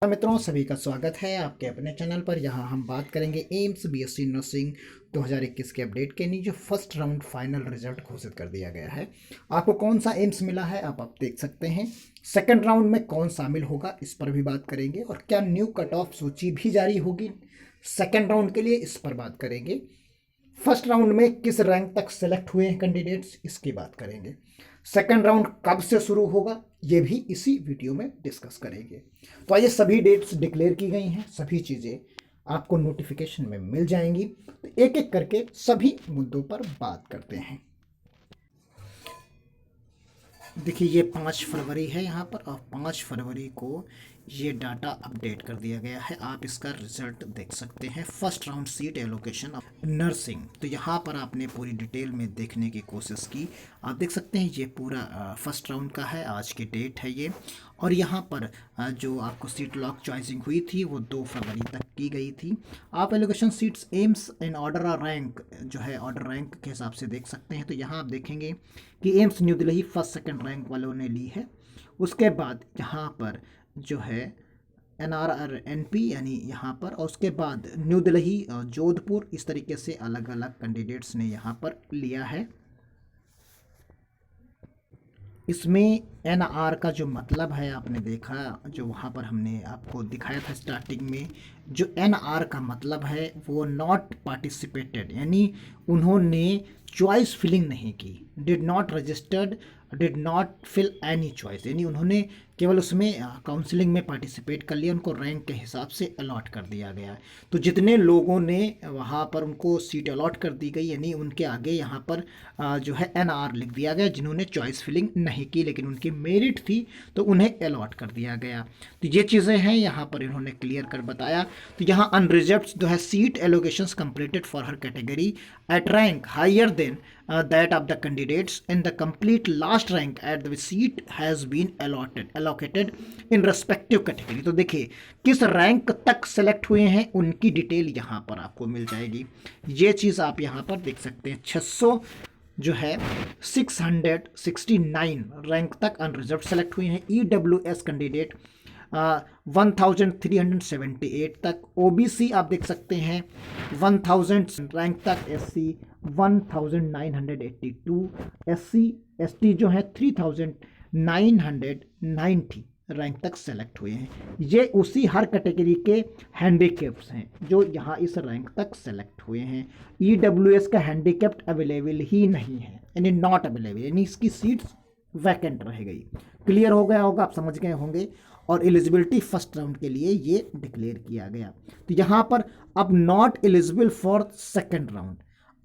मित्रों, सभी का स्वागत है आपके अपने चैनल पर। यहाँ हम बात करेंगे एम्स बीएससी नर्सिंग 2021 के अपडेट के नहीं जो फर्स्ट राउंड फाइनल रिजल्ट घोषित कर दिया गया है। आपको कौन सा एम्स मिला है आप देख सकते हैं। सेकंड राउंड में कौन शामिल होगा इस पर भी बात करेंगे, और क्या न्यू कट ऑफ सूची भी जारी होगी सेकंड राउंड के लिए, इस पर बात करेंगे। फर्स्ट राउंड में किस रैंक तक सेलेक्ट हुए हैं कैंडिडेट्स, इसकी बात करेंगे। सेकंड राउंड कब से शुरू होगा ये भी इसी वीडियो में डिस्कस करेंगे। तो आइए, सभी डेट्स डिक्लेयर की गई हैं, सभी चीज़ें आपको नोटिफिकेशन में मिल जाएंगी। तो एक एक करके सभी मुद्दों पर बात करते हैं। देखिए, ये 5 फरवरी है यहाँ पर, और 5 फरवरी को ये डाटा अपडेट कर दिया गया है। आप इसका रिजल्ट देख सकते हैं। First round seat allocation of nursing, तो यहाँ पर आपने पूरी डिटेल में देखने की कोशिश की। आप देख सकते हैं ये पूरा फर्स्ट राउंड का है, आज की डेट है ये। और यहाँ पर जो आपको सीट लॉक चॉइसिंग हुई थी वो 2 फरवरी तक की गई थी। आप allocation seats AIIMS in order rank जो है ऑर्डर रैंक के हिसाब से देख सकते हैं। तो यहाँ आप देखेंगे कि AIIMS new Delhi first second rank वालों ने ली है। उसके बाद यहाँ पर जो है NRRNP यानी यहाँ पर, और उसके बाद न्यू दिल्ली जोधपुर, इस तरीके से अलग अलग कैंडिडेट्स ने यहाँ पर लिया है। इसमें NR का जो मतलब है आपने देखा, जो वहाँ पर हमने आपको दिखाया था स्टार्टिंग में, जो NR का मतलब है वो नॉट पार्टिसिपेटेड, यानी उन्होंने चॉइस फिलिंग नहीं की। Did not registered, did not fill any choice, यानी उन्होंने केवल उसमें काउंसलिंग में पार्टिसिपेट कर लिया, उनको रैंक के हिसाब से अलॉट कर दिया गया। तो जितने लोगों ने वहाँ पर उनको सीट अलॉट कर दी गई, यानी उनके आगे यहाँ पर जो है NR लिख दिया गया। जिन्होंने चॉइस फिलिंग नहीं की लेकिन उनकी मेरिट थी तो उन्हें अलॉट कर दिया गया। तो ये चीज़ें हैं यहाँ पर इन्होंने क्लियर कर बताया। तो यहाँ अनरिजर्व्ड जो है सीट एलोकेशंस कंप्लीटेड फॉर हर category at rank higher than that of the candidates in the complete last rank at the seat has been allocated in respective category। तो देखिए किस रैंक तक सेलेक्ट हुए हैं उनकी डिटेल यहाँ पर आपको मिल जाएगी। ये चीज़ आप यहाँ पर देख सकते हैं। 600 जो है 669 रैंक तक अनरिजर्व सेलेक्ट हुए हैं। EWS कैंडिडेट 1378 तक। OBC आप देख सकते हैं 1000 रैंक तक। SC 1982, SC ST जो है 3990 रैंक तक सेलेक्ट हुए हैं। ये उसी हर कैटेगरी के हैंडीकैप्स हैं जो यहाँ इस रैंक तक सेलेक्ट हुए हैं। EWS का हैंडीकैप्ट अवेलेबल ही नहीं है, यानी नॉट अवेलेबल, यानी इसकी सीट्स वैकेंट रह गई। क्लियर हो गया होगा, आप समझ गए होंगे। और एलिजिबिलिटी फर्स्ट राउंड के लिए ये डिक्लेयर किया गया। तो यहाँ पर अब not eligible for second round,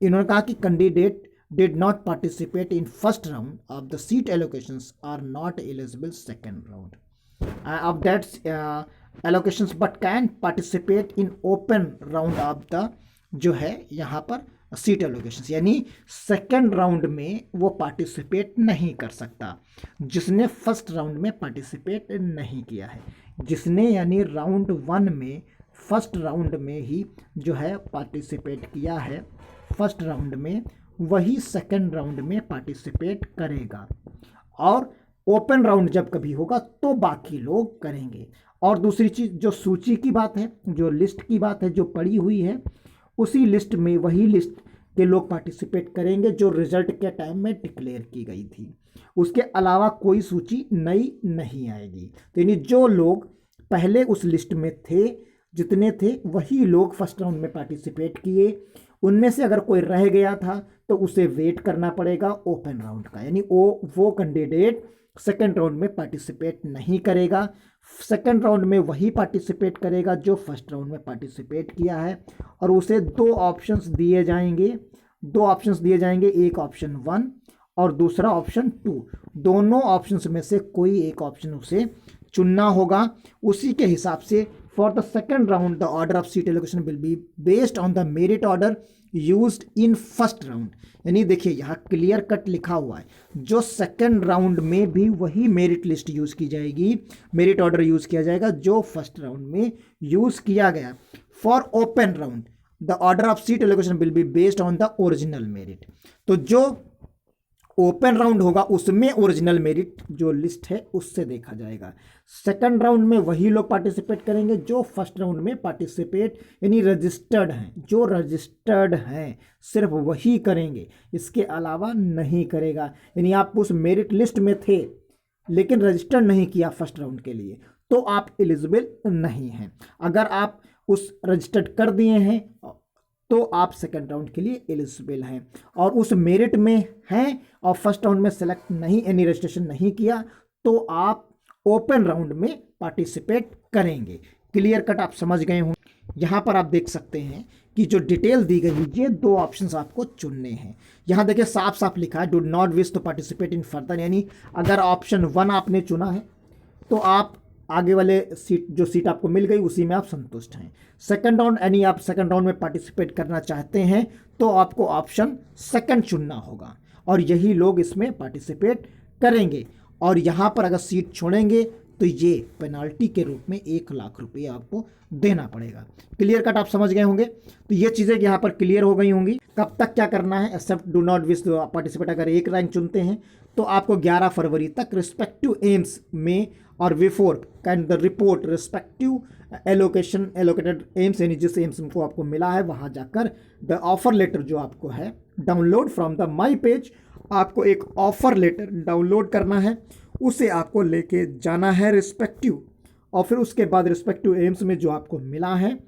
इन्होंने कहा कि candidate did not participate in first round of the seat allocations are not eligible second round of that allocations but can participate in open round of the जो है यहाँ पर seat allocations, यानी second round में वो participate नहीं कर सकता जिसने फर्स्ट राउंड में पार्टिसिपेट नहीं किया है। जिसने यानी राउंड 1 में फर्स्ट राउंड में ही जो है पार्टिसिपेट किया है फर्स्ट राउंड में, वही सेकंड राउंड में पार्टिसिपेट करेगा। और ओपन राउंड जब कभी होगा तो बाकी लोग करेंगे। और दूसरी चीज़, जो सूची की बात है, जो लिस्ट की बात है, जो पड़ी हुई है, उसी लिस्ट में वही लिस्ट के लोग पार्टिसिपेट करेंगे जो रिजल्ट के टाइम में डिक्लेयर की गई थी। उसके अलावा कोई सूची नई नहीं आएगी। तो यानी जो लोग पहले उस लिस्ट में थे, जितने थे वही लोग फर्स्ट राउंड में पार्टिसिपेट किए। उनमें से अगर कोई रह गया था तो उसे वेट करना पड़ेगा ओपन राउंड का, यानी वो कैंडिडेट सेकंड राउंड में पार्टिसिपेट नहीं करेगा। सेकंड राउंड में वही पार्टिसिपेट करेगा जो फर्स्ट राउंड में पार्टिसिपेट किया है। और उसे 2 ऑप्शंस दिए जाएंगे, एक ऑप्शन 1 और दूसरा ऑप्शन 2। दोनों ऑप्शंस में से कोई एक ऑप्शन उसे चुनना होगा। उसी के हिसाब से for the second round the order of seat allocation will be based on the merit order used in first round. यानी देखिए यहाँ क्लियर कट लिखा हुआ है, जो सेकंड राउंड में भी वही मेरिट लिस्ट यूज़ की जाएगी, मेरिट ऑर्डर यूज़ किया जाएगा जो फर्स्ट राउंड में यूज़ किया गया। For open round the order of seat allocation will be based on the original merit. तो जो ओपन राउंड होगा उसमें ओरिजिनल मेरिट जो लिस्ट है उससे देखा जाएगा। सेकंड राउंड में वही लोग पार्टिसिपेट करेंगे जो फर्स्ट राउंड में पार्टिसिपेट यानी रजिस्टर्ड हैं, जो रजिस्टर्ड हैं सिर्फ वही करेंगे, इसके अलावा नहीं करेगा। यानी आप उस मेरिट लिस्ट में थे लेकिन रजिस्टर नहीं किया फर्स्ट राउंड के लिए तो आप एलिजिबल नहीं हैं। अगर आप उस रजिस्टर्ड कर दिए हैं तो आप सेकंड राउंड के लिए एलिजिबल हैं, और उस मेरिट में हैं और फर्स्ट राउंड में सेलेक्ट नहीं यानी रजिस्ट्रेशन नहीं किया तो आप ओपन राउंड में पार्टिसिपेट करेंगे। क्लियर कट आप समझ गए होंगे। यहाँ पर आप देख सकते हैं कि जो डिटेल दी गई है ये दो ऑप्शंस आपको चुनने हैं। यहाँ देखिए साफ साफ लिखा है do not wish to participate in further, यानी अगर ऑप्शन 1 आपने चुना है तो आप आगे वाले सीट जो सीट आपको मिल गई उसी में आप संतुष्ट हैं। सेकंड राउंड यानी आप सेकंड राउंड में पार्टिसिपेट करना चाहते हैं तो आपको ऑप्शन सेकंड चुनना होगा और यही लोग इसमें पार्टिसिपेट करेंगे। और यहाँ पर अगर सीट छोड़ेंगे तो ये पेनाल्टी के रूप में 1 लाख रुपये आपको देना पड़ेगा। क्लियर कट आप समझ गए होंगे। तो ये चीज़ें यहाँ पर क्लियर हो गई होंगी। कब तक क्या करना है, except do not wish participate अगर एक रैंक चुनते हैं तो आपको 11 फरवरी तक रिस्पेक्टिव एम्स में और before can the report respective allocated AIIMS यानी जिस एम्स को आपको मिला है वहाँ जाकर द ऑफर लेटर जो आपको है download from the my page, आपको एक ऑफर लेटर डाउनलोड करना है, उसे आपको लेके जाना है रिस्पेक्टिव, और फिर उसके बाद रिस्पेक्टिव एम्स में जो आपको मिला है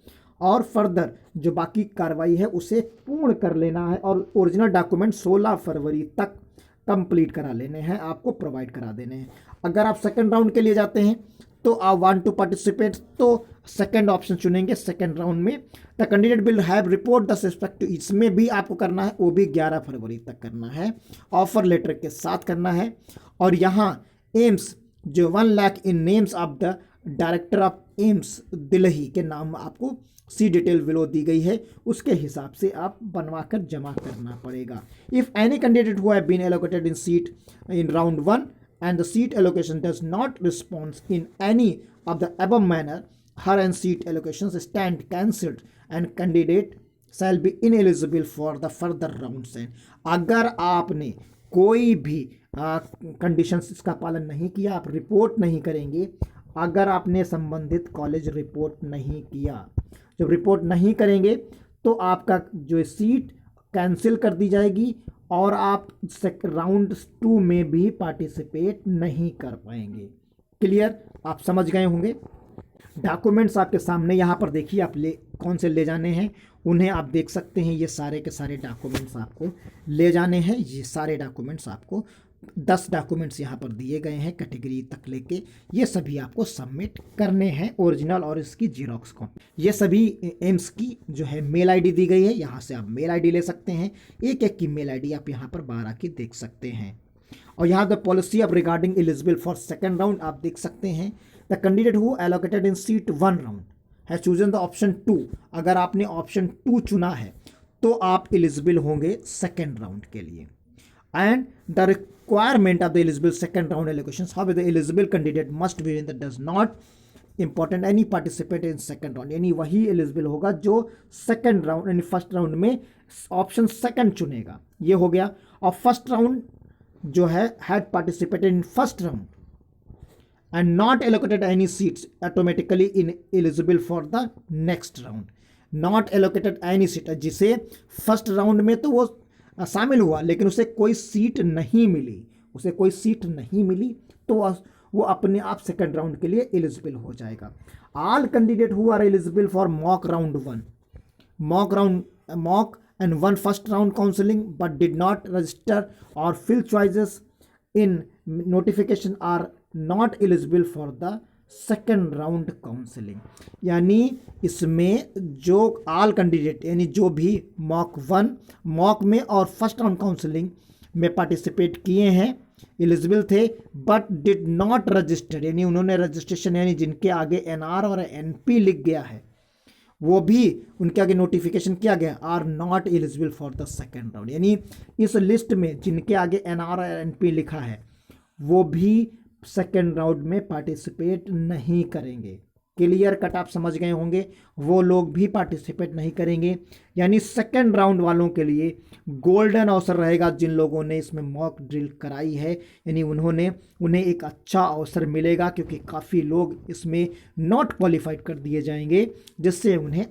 और फर्दर जो बाकी कार्रवाई है उसे पूर्ण कर लेना है और ओरिजिनल डॉक्यूमेंट 16 फरवरी तक कंप्लीट करा लेने हैं, आपको प्रोवाइड करा देने हैं। अगर आप सेकंड राउंड के लिए जाते हैं तो आप वांट टू पार्टिसिपेट तो सेकंड ऑप्शन चुनेंगे। सेकंड राउंड में the candidate will have report the respective, इसमें भी आपको करना है, वो भी 11 फरवरी तक करना है, ऑफर लेटर के साथ करना है। और यहाँ एम्स जो 1 lakh in names of the director of AIIMS Delhi के नाम आपको सी डिटेल बिलो दी गई है, उसके हिसाब से आप बनवाकर जमा करना पड़ेगा। If any candidate who have been allocated in seat in round 1 and the seat allocation does not respond in any of the above manner, her and seat allocations stand cancelled and candidate shall be ineligible for the further rounds। अगर आपने कोई भी conditions इसका पालन नहीं किया, आप report नहीं करेंगे, अगर आपने संबंधित कॉलेज रिपोर्ट नहीं किया, जब रिपोर्ट नहीं करेंगे तो आपका जो सीट कैंसिल कर दी जाएगी और आप राउंड 2 में भी पार्टिसिपेट नहीं कर पाएंगे। क्लियर आप समझ गए होंगे। डॉक्यूमेंट्स आपके सामने यहाँ पर देखिए, आप कौन से ले जाने हैं उन्हें आप देख सकते हैं। ये सारे के सारे डॉक्यूमेंट्स आपको ले जाने हैं। ये सारे डॉक्यूमेंट्स आपको 10 डॉक्यूमेंट्स यहाँ पर दिए गए हैं कैटेगरी तक लेके, ये सभी आपको सबमिट करने हैं, ओरिजिनल और इसकी जीरोक्स कॉपी। ये सभी एम्स की जो है मेल आईडी दी गई है, यहाँ से आप मेल आईडी ले सकते हैं। एक एक की मेल आईडी आप यहाँ पर 12 की देख सकते हैं। और यहाँ the policy of regarding eligible for second round आप देख सकते हैं। The candidate who allocated in seat 1 round है चूजन द ऑप्शन 2, अगर आपने ऑप्शन 2 चुना है तो आप एलिजिबल होंगे सेकेंड राउंड के लिए। And the requirement of the eligible second round allocations, however the eligible candidate must be in that does not important any participate in second round, यानी वही एलिजिबल होगा जो सेकंड राउंड यानी first round में option second चुनेगा। ये हो गया। और फर्स्ट राउंड जो है had participated in first round and not allocated any seats automatically in eligible for the next round. Not allocated any seat, जिसे फर्स्ट राउंड में तो वो शामिल हुआ लेकिन उसे कोई सीट नहीं मिली, तो वो अपने आप सेकंड राउंड के लिए एलिजिबल हो जाएगा। All candidate who are eligible for mock round 1, mock and 1 first round counselling but did not register और fill choices in notification are not eligible for the second round counselling. यानी इसमें जो all candidate यानी जो भी mock 1, mock में और first round counselling में पार्टिसिपेट किए हैं, एलिजिबल थे बट डिड नॉट रजिस्टर, यानी उन्होंने रजिस्ट्रेशन यानी जिनके आगे एनआर और एनपी लिख गया है वो भी उनके आगे नोटिफिकेशन किया गया, are not eligible for the second round. यानी इस लिस्ट में जिनके आगे एनआर और एनपी लिखा है वो भी सेकेंड राउंड में पार्टिसिपेट नहीं करेंगे। क्लियर कट आप समझ गए होंगे, वो लोग भी पार्टिसिपेट नहीं करेंगे। यानी सेकंड राउंड वालों के लिए गोल्डन अवसर रहेगा। जिन लोगों ने इसमें मॉक ड्रिल कराई है, यानी उन्हें एक अच्छा अवसर मिलेगा, क्योंकि काफ़ी लोग इसमें नॉट क्वालिफाइड कर दिए जाएंगे, जिससे उन्हें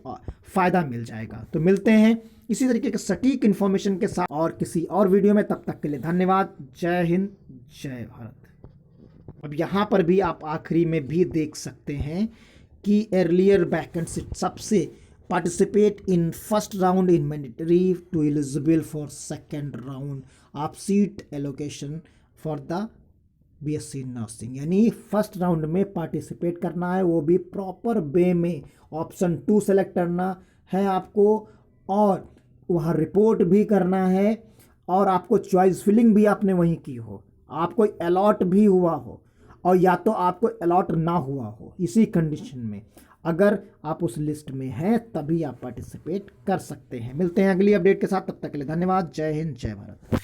फ़ायदा मिल जाएगा। तो मिलते हैं इसी तरीके के सटीक इन्फॉर्मेशन के साथ और किसी और वीडियो में। तब तक के लिए धन्यवाद। जय हिंद, जय भारत। अब यहाँ पर भी आप आखिरी में भी देख सकते हैं कि earlier vacancy सबसे participate in first round in mandatory to eligible for second round of seat allocation for the BSc nursing. यानी फर्स्ट राउंड में पार्टिसिपेट करना है, वो भी प्रॉपर वे में ऑप्शन 2 सेलेक्ट करना है आपको, और वहाँ रिपोर्ट भी करना है, और आपको चॉइस फिलिंग भी आपने वहीं की हो, आपको अलॉट भी हुआ हो, और या तो आपको अलॉट ना हुआ हो। इसी कंडीशन में अगर आप उस लिस्ट में हैं तभी आप पार्टिसिपेट कर सकते हैं। मिलते हैं अगली अपडेट के साथ, तब तक के लिए धन्यवाद। जय हिंद, जय भारत।